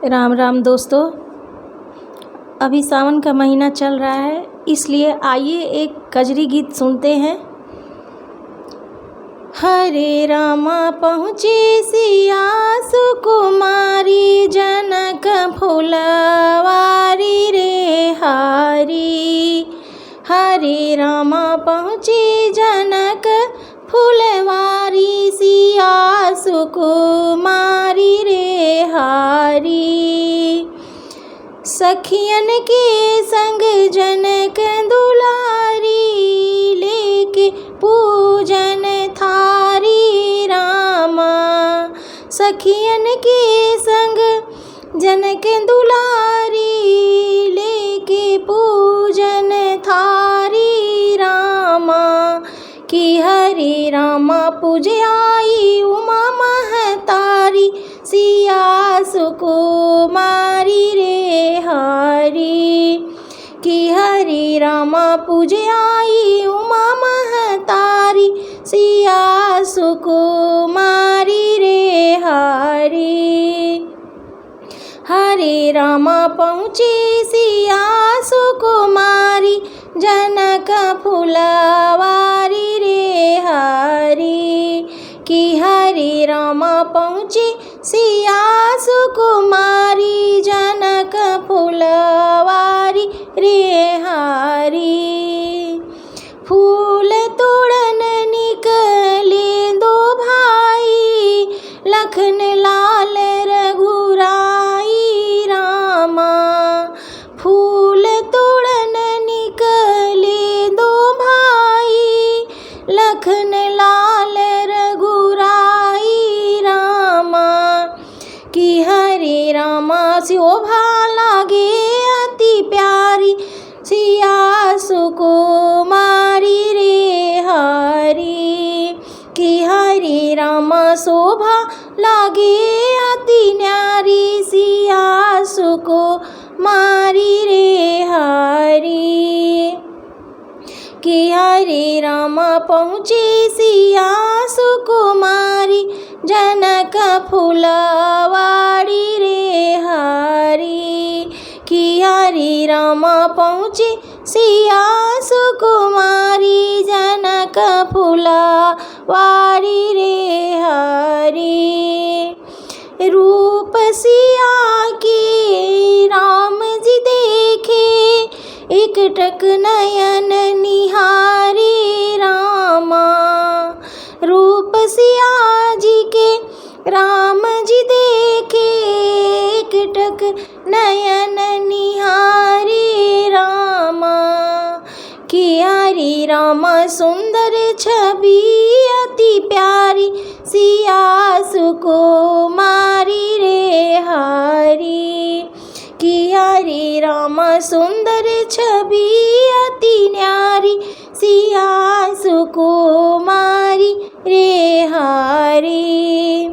राम राम दोस्तों, अभी सावन का महीना चल रहा है, इसलिए आइए एक कजरी गीत सुनते हैं। हरे रामा पहुँचे सिया सुकुमारी, जनक फुलवारी रे हारी। हरे रामा पहुँचे जनक फुलवारी, सिया सुकुमारी रे हारी। सखियन के संग जनक दुलारी, लेके पूजन थारी रामा। सखियन के संग जनक दुलारी, लेके पूजन थारी रामा। कि हरे रामा पूजे आई उमा महतारी, सिया सुकुमारी रे हरी। कि हरे रामा पूजे आई उमा महतारी, सिया सुकुमारी रे हरी। हरे रामा पहुँचे सिया सुकुमारी, जनक फुलवारी रे हरी। कि हरे रामा पहुँचे सिया सुकुमारी, जनक फुलवारी रे हरी। फूल तोड़न निकले दो भाई, लखन लाल रघुराई रामा। फूल तोड़न निकले दो भाई, लखन लाल रघुराई रामा। कि हरे रामा शोभा लागे अति प्यारी, सिया सुकुमारी रे हरी। कि हरे रामा शोभा लागे अति न्यारी, सिया सुकुमारी रे हरी। कि हरे रामा पहुँचे सिया सुकुमारी, जनक फुलवारी रे हरी। कि हरे रामा पहुँचे सिया सुकुमारी, जनक फुलवारी रे हरी। रूप सिया के राम जी देखे, एकटक नयन निहारी रामा। रूप सिया जी के राम जी देखे, एकटक नयन निहारी रामा। कि हरे रामा सुंदर छवि अति प्यारी, सिया सुकुमारी रे हरी। कि हरे रामा सुंदर छवि अति न्यारी, सिया सुकुमारी रे हरी।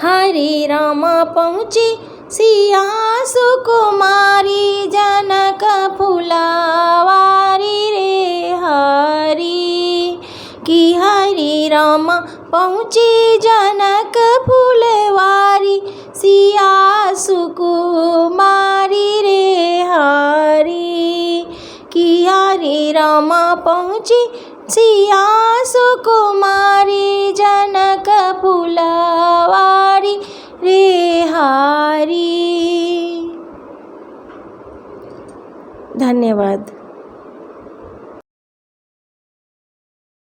हरे रामा पहुँचे सिया सुकुमारी, जनक फुलवारी रे हरी। कि हरे रामा पहुँचे जनक फुलवारी, सिया सुकुमारी रे हरी। कि हरे रामा पहुँचे सिया सुकुमारी, जनक फुलवारी रे हरी। धन्यवाद।